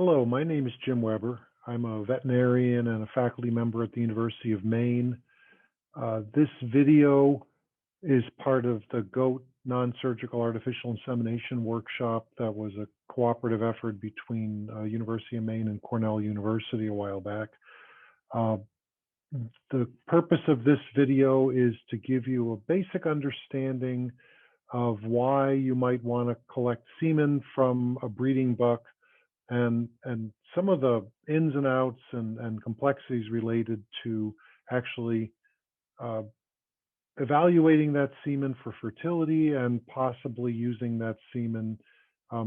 Hello, my name is Jim Weber. I'm a veterinarian and a faculty member at the University of Maine. This video is part of the GOAT non-surgical artificial insemination workshop that was a cooperative effort between University of Maine and Cornell University a while back. The purpose of this video is to give you a basic understanding of why you might want to collect semen from a breeding buck and some of the ins and outs and complexities related to actually evaluating that semen for fertility and possibly using that semen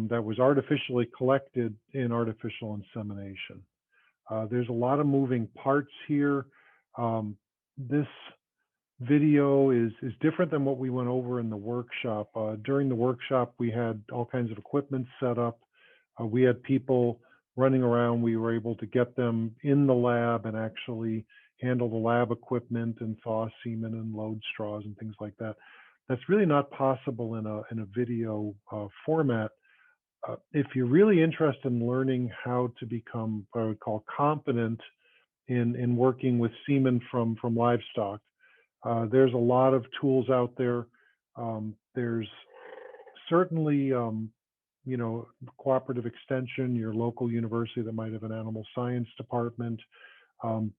that was artificially collected in artificial insemination. There's a lot of moving parts here. This video is different than what we went over in the workshop. During the workshop, we had all kinds of equipment set up. We had people running around. We were able to get them in the lab and actually handle the lab equipment and thaw semen and load straws and things like that. That's really not possible in a video format. If you're really interested in learning how to become what I would call competent in working with semen from livestock, there's a lot of tools out there. There's certainly cooperative extension, your local university that might have an animal science department,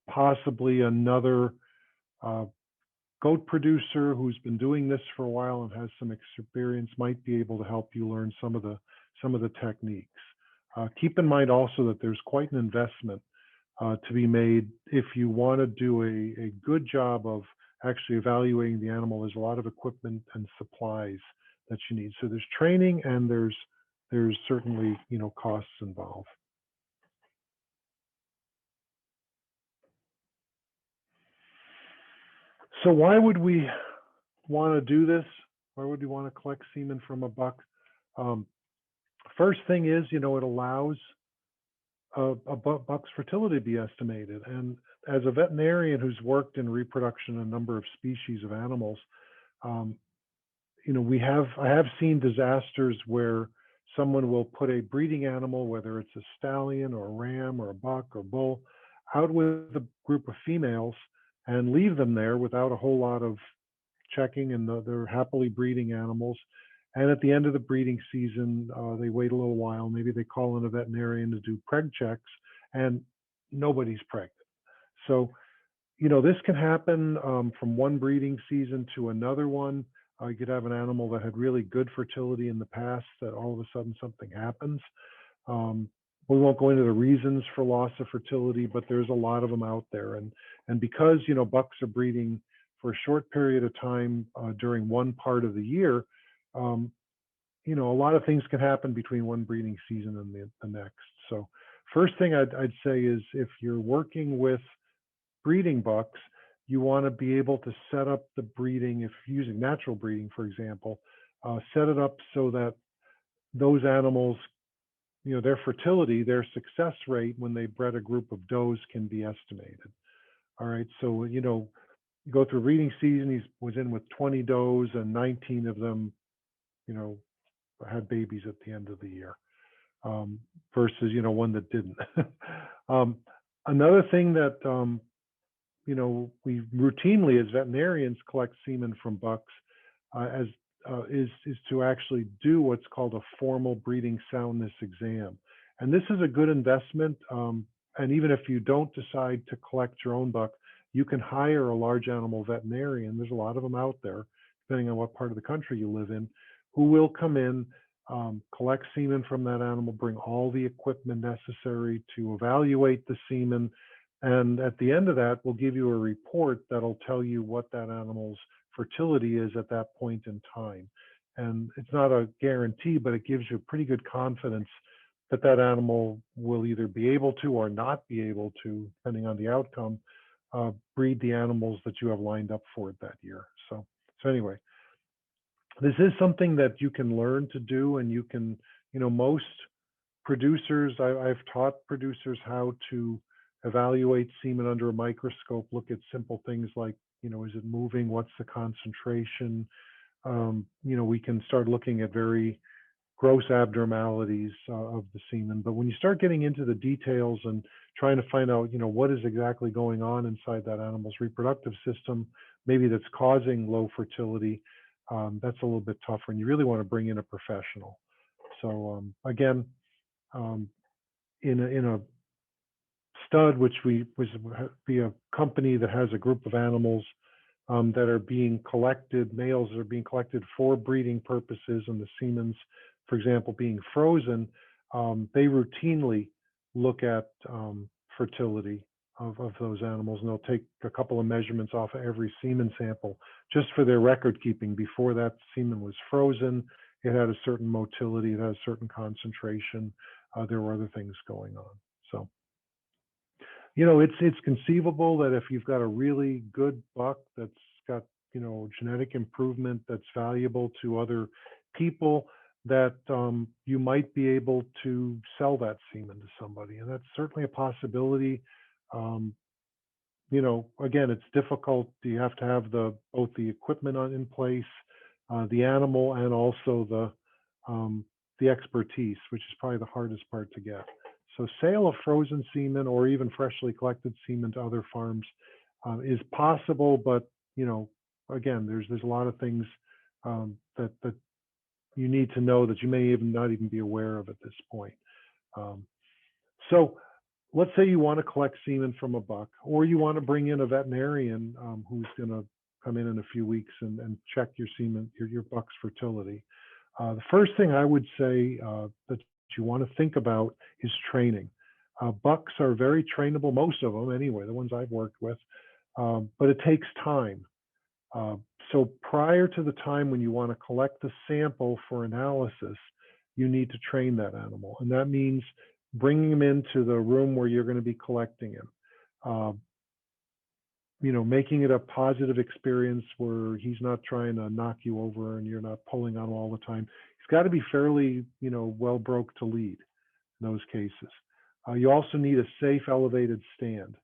possibly another goat producer who's been doing this for a while and has some experience might be able to help you learn some of the techniques. Keep in mind also that there's quite an investment to be made if you want to do a good job of actually evaluating the animal. There's a lot of equipment and supplies that you need. So there's training and there's certainly costs involved. So why would we want to do this? Why would we want to collect semen from a buck? First thing is, it allows a buck's fertility to be estimated. And as a veterinarian who's worked in reproduction in a number of species of animals, I have seen disasters where someone will put a breeding animal, whether it's a stallion or a ram or a buck or bull, out with a group of females and leave them there without a whole lot of checking, and they're happily breeding animals. And at the end of the breeding season, they wait a little while. Maybe they call in a veterinarian to do preg checks, and nobody's pregnant. So, this can happen from one breeding season to another one. You could have an animal that had really good fertility in the past that all of a sudden something happens. We won't go into the reasons for loss of fertility, but there's a lot of them out there. And because, bucks are breeding for a short period of time during one part of the year, a lot of things can happen between one breeding season and the next. So first thing I'd say is if you're working with breeding bucks, you want to be able to set up the breeding, if using natural breeding, for example, set it up so that those animals, their fertility, their success rate when they bred a group of does can be estimated. All right, so, you go through breeding season, he was in with 20 does and 19 of them, had babies at the end of the year, versus, one that didn't. Another thing that, we routinely as veterinarians collect semen from bucks is to actually do what's called a formal breeding soundness exam. And this is a good investment. And even if you don't decide to collect your own buck, you can hire a large animal veterinarian. There's a lot of them out there, depending on what part of the country you live in, who will come in, collect semen from that animal, bring all the equipment necessary to evaluate the semen. And at the end of that, we'll give you a report that'll tell you what that animal's fertility is at that point in time. And it's not a guarantee, but it gives you pretty good confidence that that animal will either be able to or not be able to, depending on the outcome, breed the animals that you have lined up for it that year. So anyway, this is something that you can learn to do, and you can, most producers, I've taught producers how to evaluate semen under a microscope, look at simple things like, is it moving? What's the concentration? We can start looking at very gross abnormalities of the semen. But when you start getting into the details and trying to find out, what is exactly going on inside that animal's reproductive system, maybe that's causing low fertility, that's a little bit tougher, and you really want to bring in a professional. So again, in a stud, which was be a company that has a group of animals that are being collected, males that are being collected for breeding purposes, and the semens, for example, being frozen, they routinely look at fertility of those animals, and they'll take a couple of measurements off of every semen sample just for their record keeping. Before that semen was frozen, it had a certain motility, it had a certain concentration. There were other things going on. So, it's conceivable that if you've got a really good buck that's got, genetic improvement that's valuable to other people, that you might be able to sell that semen to somebody. And that's certainly a possibility. Again, it's difficult. You have to have both the equipment in place, the animal, and also the expertise, which is probably the hardest part to get. So sale of frozen semen or even freshly collected semen to other farms is possible, but again, there's a lot of things that you need to know that you may not even be aware of at this point. So let's say you want to collect semen from a buck, or you want to bring in a veterinarian who's going to come in a few weeks and check your semen, your buck's fertility. The first thing I would say that you want to think about is training. Bucks are very trainable, most of them anyway, the ones I've worked with, but it takes time. So prior to the time when you want to collect the sample for analysis, you need to train that animal. And that means bringing him into the room where you're going to be collecting him. Making it a positive experience where he's not trying to knock you over and you're not pulling on him all the time. He's got to be fairly, well broke to lead in those cases. You also need a safe elevated stand.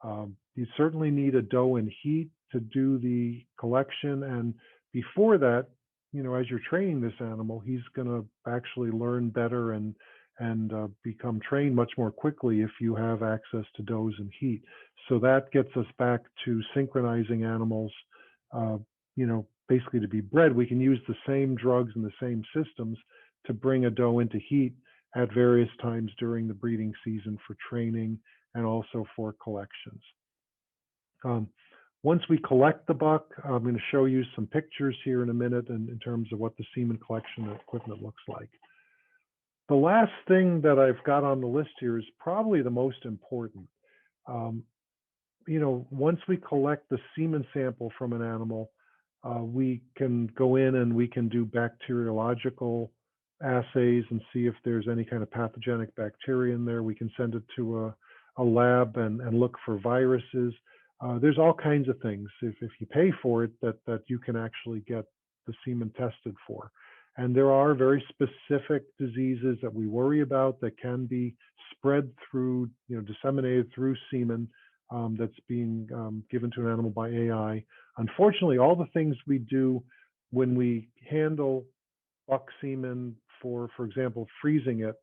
You certainly need a doe in heat to do the collection. And before that, as you're training this animal, he's going to actually learn better and become trained much more quickly if you have access to does in heat. So that gets us back to synchronizing animals, basically to be bred. We can use the same drugs and the same systems to bring a doe into heat at various times during the breeding season for training and also for collections. Once we collect the buck, I'm going to show you some pictures here in a minute in terms of what the semen collection equipment looks like. The last thing that I've got on the list here is probably the most important. Once we collect the semen sample from an animal, we can go in and we can do bacteriological assays and see if there's any kind of pathogenic bacteria in there. We can send it to a lab and look for viruses. There's all kinds of things, if you pay for it, that you can actually get the semen tested for. And there are very specific diseases that we worry about that can be spread through, disseminated through semen that's being given to an animal by AI. Unfortunately, all the things we do when we handle buck semen, for example, freezing it,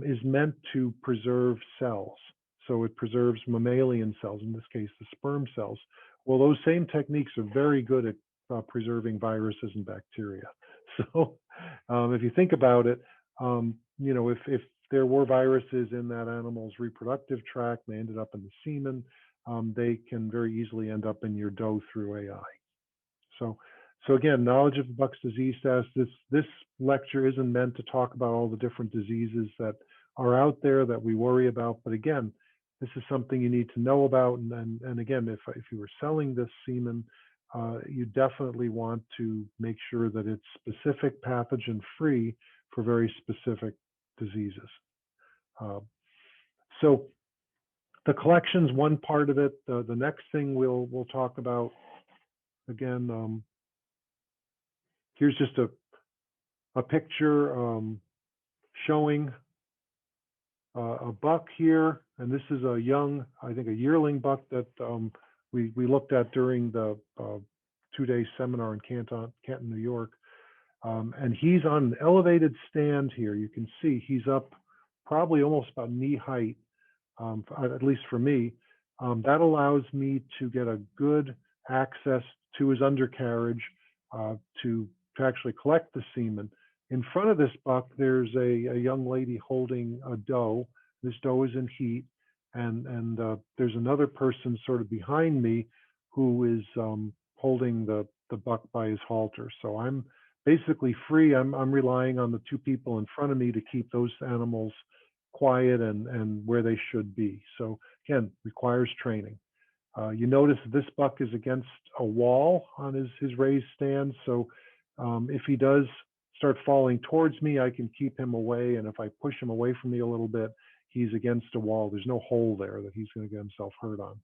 is meant to preserve cells. So it preserves mammalian cells, in this case, the sperm cells. Well, those same techniques are very good at preserving viruses and bacteria. So if you think about it, if there were viruses in that animal's reproductive tract, they ended up in the semen, they can very easily end up in your doe through AI. So again, knowledge of the buck's disease status. This lecture isn't meant to talk about all the different diseases that are out there that we worry about, but again, this is something you need to know about. And again, if you were selling this semen, you definitely want to make sure that it's specific pathogen free for very specific diseases. So the collection's one part of it. The next thing we'll talk about, again, here's just a picture showing a buck here, and this is a young, I think a yearling buck that we looked at during the 2-day seminar in Canton, New York. And he's on an elevated stand here. You can see he's up probably almost about knee height, at least for me. That allows me to get a good access to his undercarriage to actually collect the semen. In front of this buck, there's a young lady holding a doe. This doe is in heat, and there's another person sort of behind me who is holding the buck by his halter. So I'm basically free. I'm relying on the two people in front of me to keep those animals quiet and where they should be. So again, requires training. You notice this buck is against a wall on his raised stand. So if he does start falling towards me, I can keep him away. And if I push him away from me a little bit, he's against a wall. There's no hole there that he's going to get himself hurt on.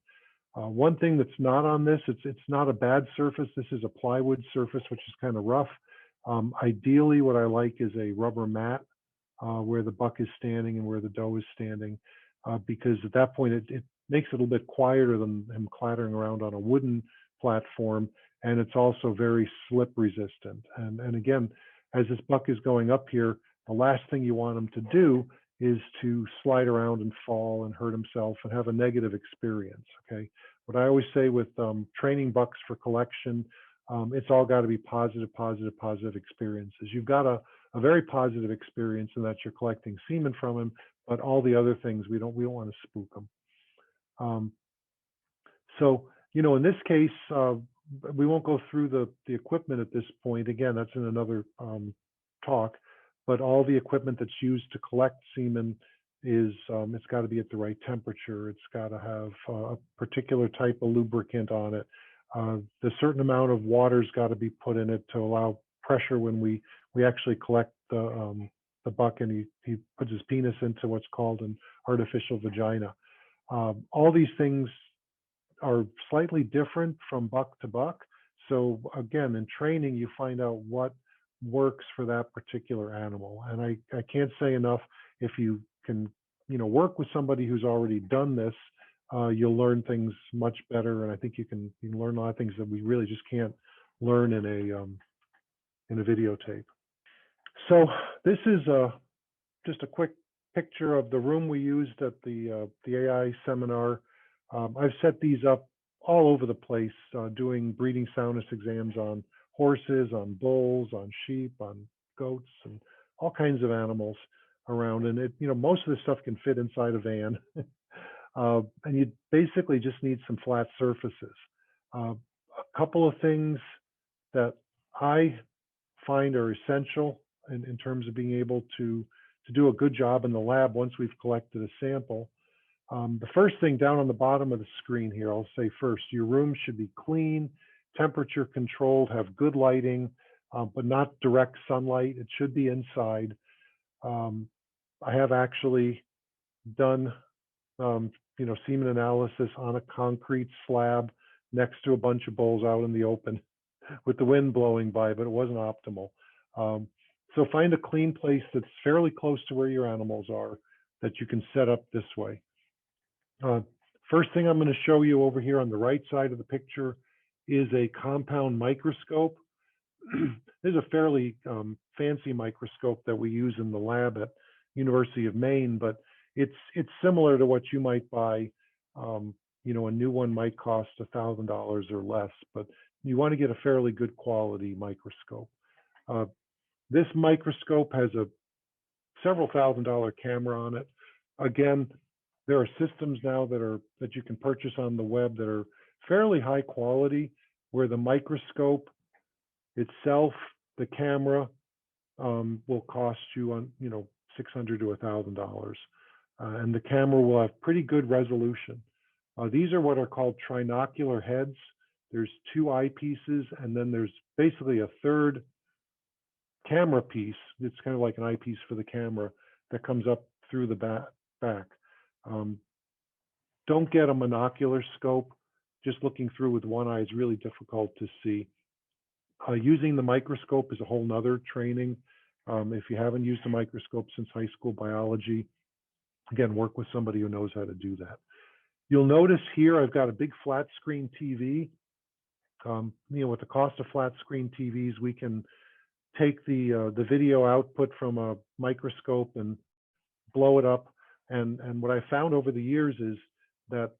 One thing that's not on this, it's not a bad surface. This is a plywood surface, which is kind of rough. Ideally, what I like is a rubber mat where the buck is standing and where the doe is standing, because at that point it makes it a little bit quieter than him clattering around on a wooden platform, and it's also very slip resistant. And again, as this buck is going up here, the last thing you want him to do is to slide around and fall and hurt himself and have a negative experience. Okay, what I always say with training bucks for collection, it's all got to be positive experiences. You've got a very positive experience in that you're collecting semen from him, but all the other things we don't want to spook them. So in this case, we won't go through the equipment at this point. Again, that's in another talk. But all the equipment that's used to collect semen is it's got to be at the right temperature. It's got to have a particular type of lubricant on it. The certain amount of water's got to be put in it to allow pressure when we actually collect the buck and he puts his penis into what's called an artificial vagina. All these things are slightly different from buck to buck. So again, in training, you find out what works for that particular animal. And I can't say enough, if you can, work with somebody who's already done this, you'll learn things much better. And I think you can learn a lot of things that we really just can't learn in a videotape. So this is just a quick picture of the room we used at the AI seminar. I've set these up all over the place, doing breeding soundness exams on horses, on bulls, on sheep, on goats, and all kinds of animals around. And most of this stuff can fit inside a van. And you basically just need some flat surfaces. A couple of things that I find are essential in terms of being able to do a good job in the lab once we've collected a sample. The first thing down on the bottom of the screen here, I'll say first, your room should be clean, temperature controlled, have good lighting, but not direct sunlight. It should be inside. I have actually done, semen analysis on a concrete slab next to a bunch of bulls out in the open with the wind blowing by, but it wasn't optimal. So find a clean place that's fairly close to where your animals are that you can set up this way. First thing I'm going to show you over here on the right side of the picture is a compound microscope. This is a fairly fancy microscope that we use in the lab at University of Maine, but it's similar to what you might buy. A new one might cost $1,000 or less, but you want to get a fairly good quality microscope. This microscope has a several $1,000 camera on it. Again, there are systems now that you can purchase on the web that are fairly high quality, where the microscope itself, the camera, will cost you $600 to $1,000, and the camera will have pretty good resolution. These are what are called trinocular heads. There's two eyepieces, and then there's basically a third camera piece. It's kind of like an eyepiece for the camera that comes up through the back. Don't get a monocular scope. Just looking through with one eye is really difficult to see. Using the microscope is a whole nother training. If you haven't used a microscope since high school biology, again, work with somebody who knows how to do that. You'll notice here I've got a big flat screen TV. With the cost of flat screen TVs, we can take the video output from a microscope and blow it up. And what I found over the years is that,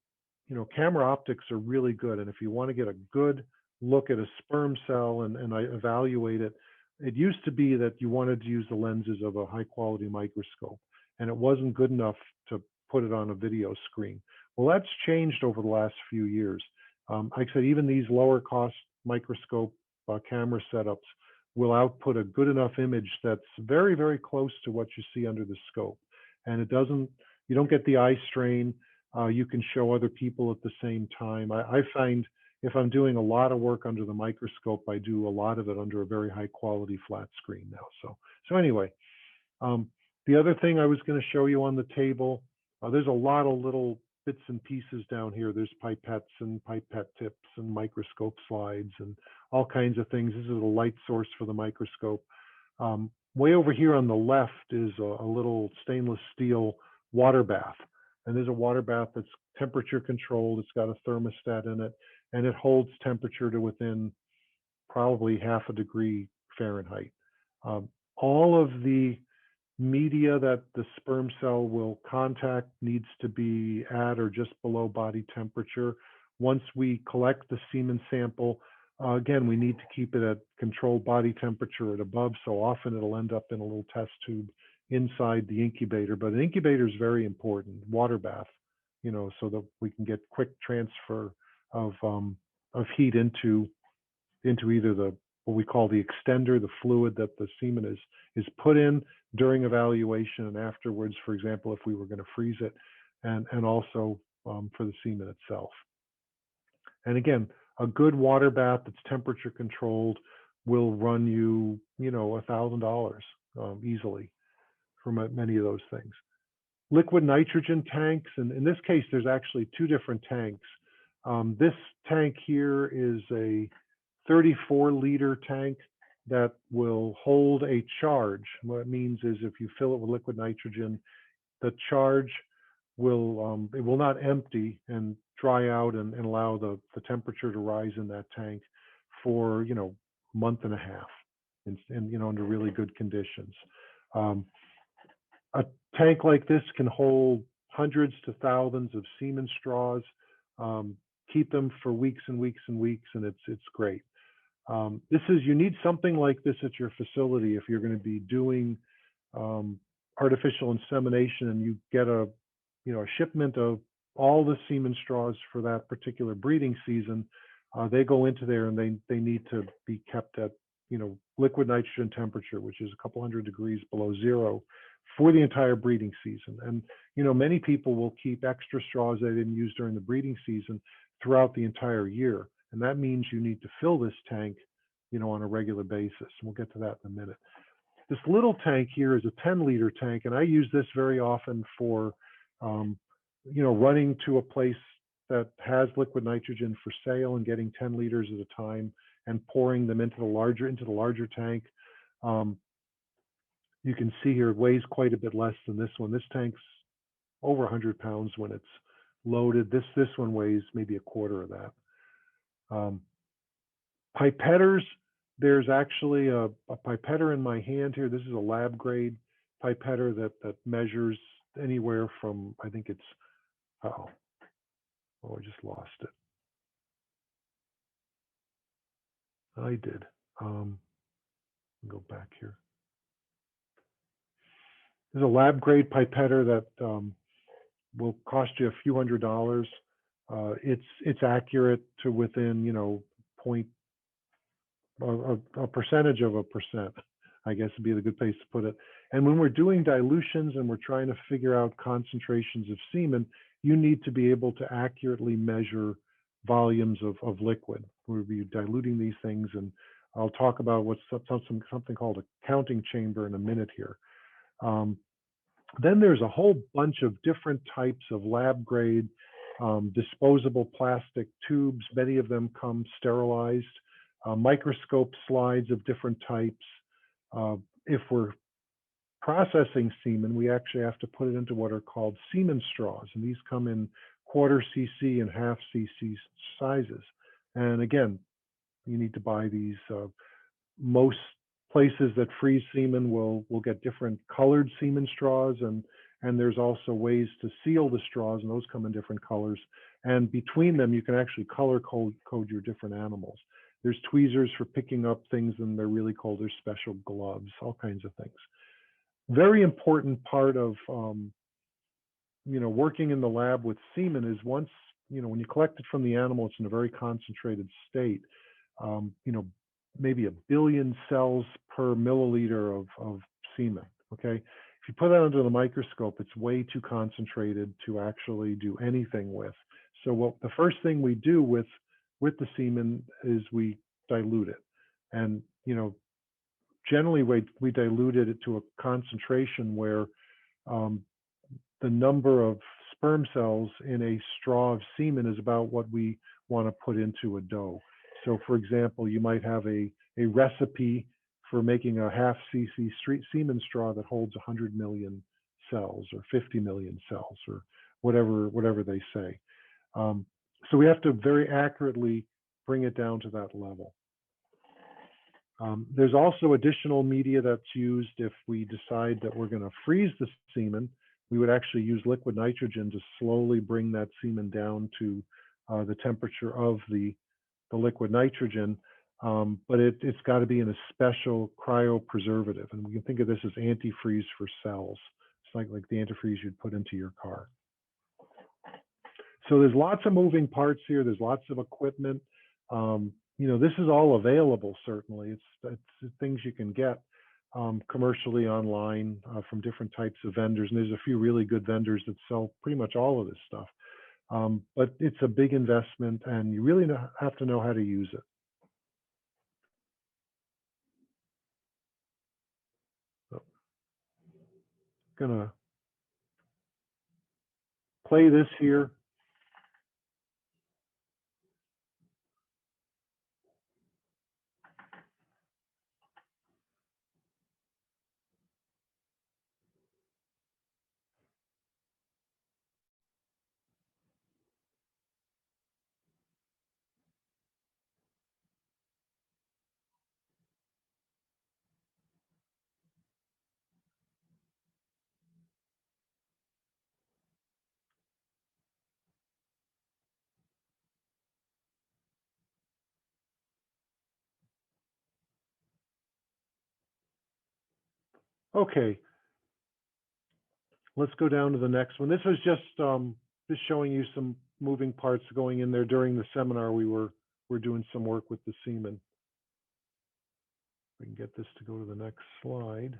you know, camera optics are really good. And if you want to get a good look at a sperm cell and I evaluate it, it used to be that you wanted to use the lenses of a high quality microscope, and it wasn't good enough to put it on a video screen. Well, that's changed over the last few years. Like I said, even these lower cost microscope camera setups will output a good enough image that's very, very close to what you see under the scope. And it doesn't, you don't get the eye strain. You can show other people at the same time. I find if I'm doing a lot of work under the microscope, I do a lot of it under a very high quality flat screen now. So anyway, the other thing I was going to show you on the table, there's a lot of little bits and pieces down here. There's pipettes and pipette tips and microscope slides and all kinds of things. This is a light source for the microscope. Way over here on the left is a little stainless steel water bath. And there's a water bath that's temperature controlled. It's got a thermostat in it, and it holds temperature to within probably 0.5 degree Fahrenheit. All of the media that the sperm cell will contact needs to be at or just below body temperature. Once we collect the semen sample, again, we need to keep it at controlled body temperature at above. So often it'll end up in a little test tube inside the incubator. But an incubator is very important, water bath, you know, so that we can get quick transfer of heat into either the what we call the extender, the fluid that the semen is put in during evaluation and afterwards, for example, if we were going to freeze it, and also for the semen itself. And again, a good water bath that's temperature controlled will run you, you know, $1,000 easily for many of those things. Liquid nitrogen tanks, and in this case, there's actually two different tanks. This tank here is a 34-liter tank that will hold a charge. What it means is if you fill it with liquid nitrogen, the charge will it will not empty and dry out and allow the temperature to rise in that tank for, you know, a month and a half, and you know, under really good conditions. A tank like this can hold hundreds to thousands of semen straws. Keep them for weeks and weeks and weeks, and it's great. You need something like this at your facility if you're going to be doing artificial insemination, and you get a shipment of all the semen straws for that particular breeding season. They go into there and they need to be kept at, you know, liquid nitrogen temperature, which is a couple hundred degrees below zero, for the entire breeding season. And you know, many people will keep extra straws they didn't use during the breeding season throughout the entire year. And that means you need to fill this tank, you know, on a regular basis. And we'll get to that in a minute. This little tank here is a 10-liter tank, and I use this very often for, you know, running to a place that has liquid nitrogen for sale and getting 10 liters at a time and pouring them into the larger tank. You can see here it weighs quite a bit less than this one. This tank's over 100 pounds when it's loaded. This one weighs maybe a quarter of that. Pipetters, there's actually a pipetter in my hand here. This is a lab grade pipetter that measures anywhere from, I think it's, I just lost it. I did. Go back here. There's a lab grade pipetter that will cost you a few $100s. It's accurate to within, you know, a percentage of a percent, I guess would be the good place to put it. And when we're doing dilutions and we're trying to figure out concentrations of semen, you need to be able to accurately measure volumes of liquid. We'll be diluting these things, and I'll talk about what's something called a counting chamber in a minute here. Then there's a whole bunch of different types of lab grade disposable plastic tubes. Many of them come sterilized. Microscope slides of different types. If we're processing semen, we actually have to put it into what are called semen straws, and these come in 1/4 cc and 1/2 cc sizes. And again, you need to buy these. Most places that freeze semen will get different colored semen straws, and there's also ways to seal the straws, and those come in different colors. And between them, you can actually color code your different animals. There's tweezers for picking up things, and they're really cool. There's special gloves, all kinds of things. Very important part of working in the lab with semen is once when you collect it from the animal, it's in a very concentrated state. Maybe 1 billion cells per milliliter of semen. Okay, if you put that under the microscope, it's way too concentrated to actually do anything with. So the first thing we do with the semen is we dilute it, and generally we diluted it to a concentration where the number of sperm cells in a straw of semen is about what we want to put into a dough. So for example, you might have a recipe for making a half cc semen straw that holds 100 million cells or 50 million cells or whatever they say. So we have to very accurately bring it down to that level. There's also additional media that's used if we decide that we're going to freeze the semen. We would actually use liquid nitrogen to slowly bring that semen down to the temperature of the liquid nitrogen, but it's got to be in a special cryopreservative, and we can think of this as antifreeze for cells. It's like the antifreeze you'd put into your car. So there's lots of moving parts here. There's lots of equipment. This is all available, certainly. It's things you can get commercially online from different types of vendors. And there's a few really good vendors that sell pretty much all of this stuff. But it's a big investment, and you really have to know how to use it. So, gonna play this here. Okay, let's go down to the next one. This was just showing you some moving parts going in there. During the seminar, we're doing some work with the semen. We can get this to go to the next slide.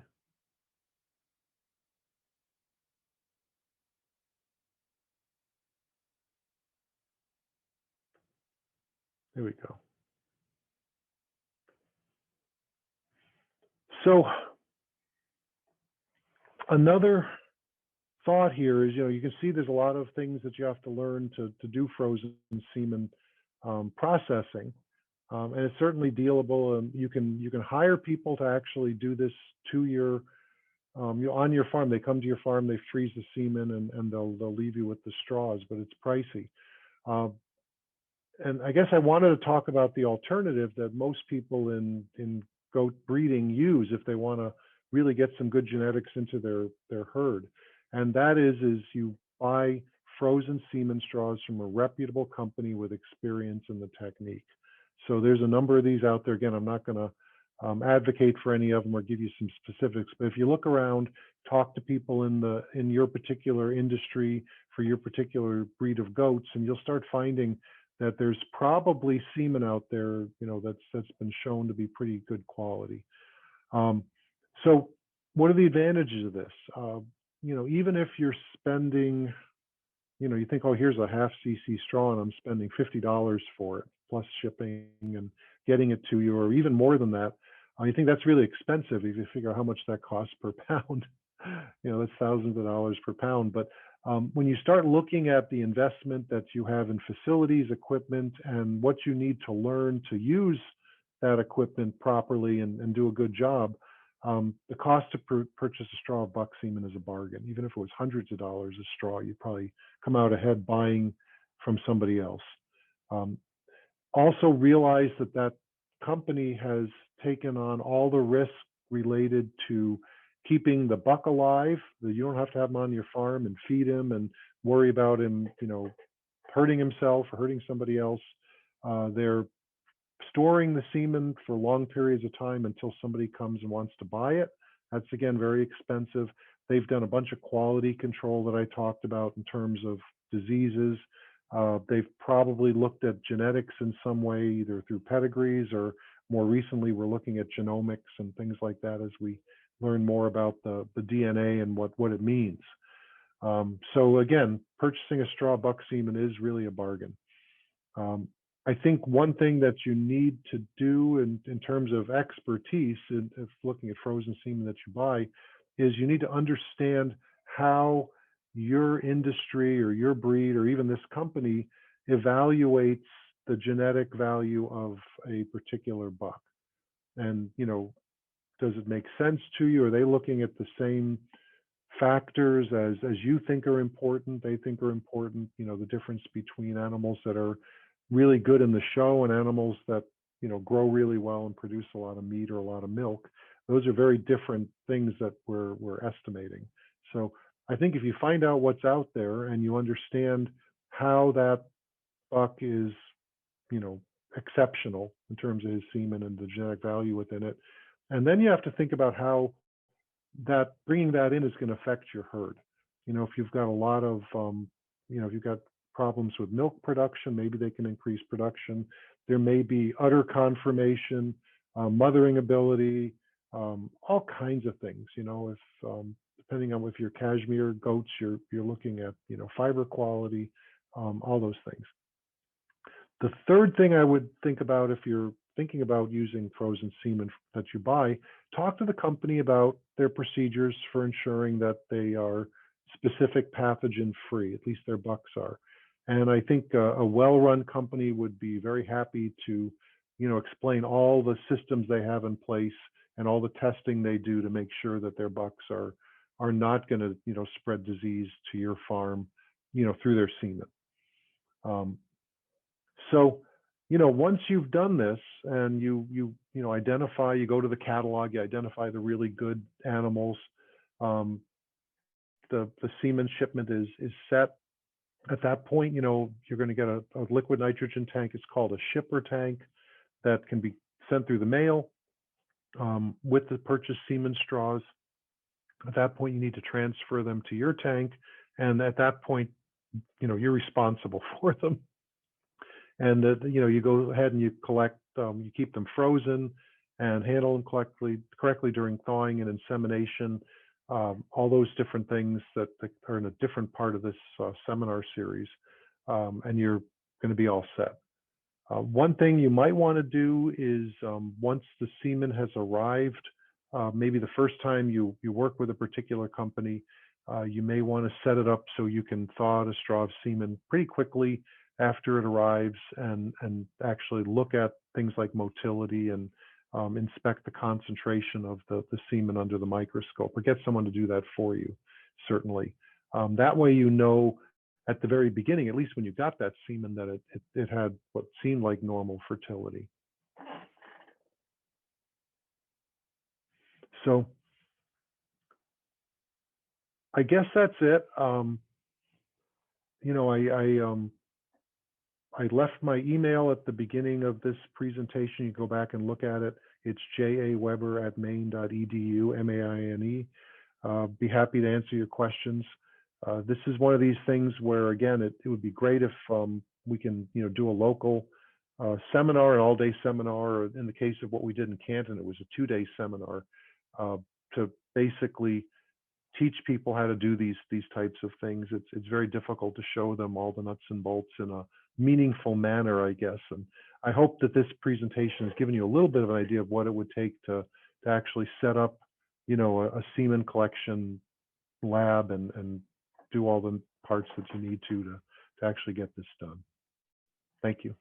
There we go. So another thought here is, you can see there's a lot of things that you have to learn to do frozen semen processing, and it's certainly dealable. You can hire people to actually do this to your on your farm. They come to your farm, they freeze the semen, and they'll leave you with the straws, but it's pricey. And I guess I wanted to talk about the alternative that most people in goat breeding use if they want to really get some good genetics into their herd. And that is you buy frozen semen straws from a reputable company with experience in the technique. So there's a number of these out there. Again, I'm not going to advocate for any of them or give you some specifics, but if you look around, talk to people in your particular industry for your particular breed of goats, and you'll start finding that there's probably semen out there, that's been shown to be pretty good quality. So what are the advantages of this? Even if you're spending, you think, oh, here's a half cc straw and I'm spending $50 for it, plus shipping and getting it to you, or even more than that, you think that's really expensive if you figure out how much that costs per pound. That's thousands of dollars per pound. But when you start looking at the investment that you have in facilities, equipment, and what you need to learn to use that equipment properly and do a good job, the cost to purchase a straw of buck semen is a bargain. Even if it was hundreds of dollars a straw, you'd probably come out ahead buying from somebody else. Also realize that company has taken on all the risks related to keeping the buck alive. You don't have to have him on your farm and feed him and worry about him, hurting himself or hurting somebody else. They're storing the semen for long periods of time until somebody comes and wants to buy it. That's, again, very expensive. They've done a bunch of quality control that I talked about in terms of diseases. They've probably looked at genetics in some way, either through pedigrees or more recently, we're looking at genomics and things like that as we learn more about the DNA and what it means. So again, purchasing a straw buck semen is really a bargain. I think one thing that you need to do in terms of expertise in looking at frozen semen that you buy is you need to understand how your industry or your breed or even this company evaluates the genetic value of a particular buck. And, does it make sense to you? Are they looking at the same factors as you think are important, they think are important, the difference between animals that are really good in the show and animals that, grow really well and produce a lot of meat or a lot of milk. Those are very different things that we're estimating. So I think if you find out what's out there and you understand how that buck is, exceptional in terms of his semen and the genetic value within it, and then you have to think about how that bringing that in is going to affect your herd. If you've got a lot of, if you've got problems with milk production, maybe they can increase production. There may be udder conformation, mothering ability, all kinds of things. If depending on if you're cashmere goats, you're looking at fiber quality, all those things. The third thing I would think about if you're thinking about using frozen semen that you buy, talk to the company about their procedures for ensuring that they are specific pathogen free, at least their bucks are. And I think a well-run company would be very happy to, explain all the systems they have in place and all the testing they do to make sure that their bucks are not going to, spread disease to your farm, through their semen. So, once you've done this and you identify, you go to the catalog, you identify the really good animals, the semen shipment is set. At that point, you're going to get a liquid nitrogen tank. It's called a shipper tank that can be sent through the mail with the purchased semen straws. At that point, you need to transfer them to your tank. And at that point, you're responsible for them. And you go ahead and you collect, you keep them frozen and handle them correctly during thawing and insemination. All those different things that are in a different part of this seminar series, and you're going to be all set. One thing you might want to do is once the semen has arrived, maybe the first time you work with a particular company, you may want to set it up so you can thaw out a straw of semen pretty quickly after it arrives and actually look at things like motility and inspect the concentration of the semen under the microscope, or get someone to do that for you, certainly. That way at the very beginning, at least when you got that semen, that it had what seemed like normal fertility. So I guess that's it. I left my email at the beginning of this presentation. You go back and look at it. It's jaweber@maine.edu, M-A-I-N-E. Be happy to answer your questions. This is one of these things where, again, it would be great if we can, do a local seminar, an all-day seminar, or in the case of what we did in Canton, it was a 2-day seminar to basically teach people how to do these types of things. It's very difficult to show them all the nuts and bolts in a meaningful manner, I guess. And I hope that this presentation has given you a little bit of an idea of what it would take to actually set up, a semen collection lab and do all the parts that you need to actually get this done. Thank you.